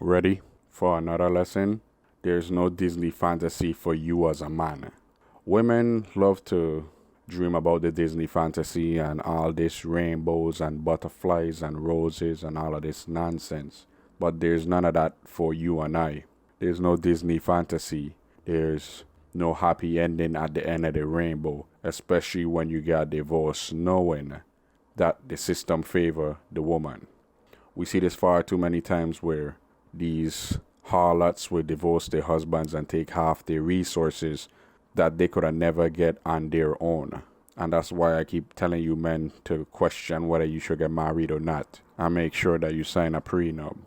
Ready for another lesson? There's no Disney fantasy for you as a man. Women love to dream about the Disney fantasy and all this rainbows and butterflies and roses and all of this nonsense. But there's none of that for you and I. There's no Disney fantasy. There's no happy ending at the end of the rainbow, especially when you get divorced knowing that the system favor the woman. We see this far too many times where these harlots will divorce their husbands and take half their resources that they could have never get on their own. And that's why I keep telling you men to question whether you should get married or not, and make sure that you sign a prenup.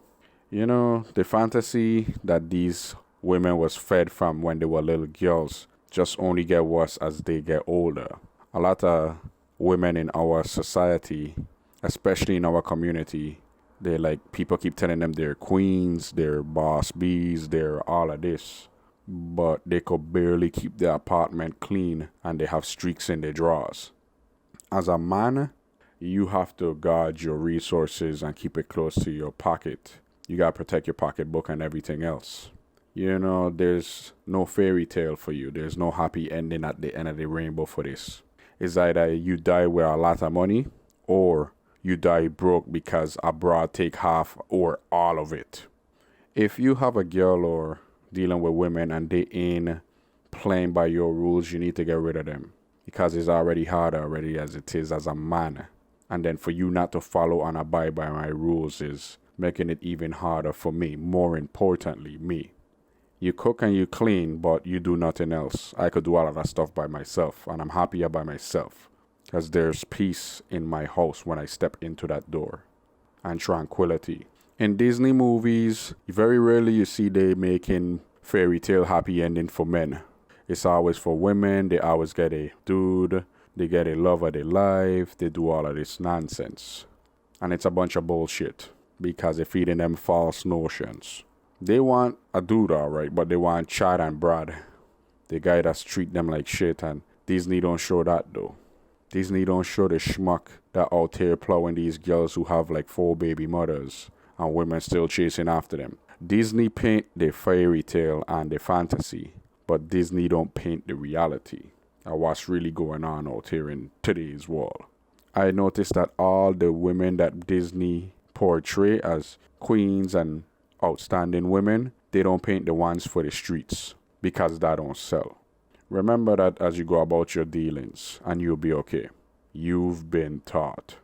You know, the fantasy that these women was fed from when they were little girls just only get worse as they get older. A lot of women in our society, especially in our community, they're like, people keep telling them they're queens, they're boss bees, they're all of this. But they could barely keep their apartment clean and they have streaks in their drawers. As a man, you have to guard your resources and keep it close to your pocket. You gotta protect your pocketbook and everything else. You know, there's no fairy tale for you. There's no happy ending at the end of the rainbow for this. It's either you die with a lot of money or you die broke because a broad take half or all of it. If you have a girl or dealing with women and they ain't playing by your rules, you need to get rid of them. Because it's already hard already as it is as a man. And then for you not to follow and abide by my rules is making it even harder for me. More importantly, me. You cook and you clean, but you do nothing else. I could do all of that stuff by myself, and I'm happier by myself. Because there's peace in my house when I step into that door. And tranquility. In Disney movies, very rarely you see they making fairy tale happy ending for men. It's always for women. They always get a dude. They get a love of their life. They do all of this nonsense. And it's a bunch of bullshit. Because they're feeding them false notions. They want a dude alright, but they want Chad and Brad. The guy that's treat them like shit, and Disney don't show that though. Disney don't show the schmuck that out here plowing these girls who have like 4 baby mothers and women still chasing after them. Disney paint the fairy tale and the fantasy, but Disney don't paint the reality of what's really going on out here in today's world. I noticed that all the women that Disney portray as queens and outstanding women, they don't paint the ones for the streets because that don't sell. Remember that as you go about your dealings and you'll be okay. You've been taught.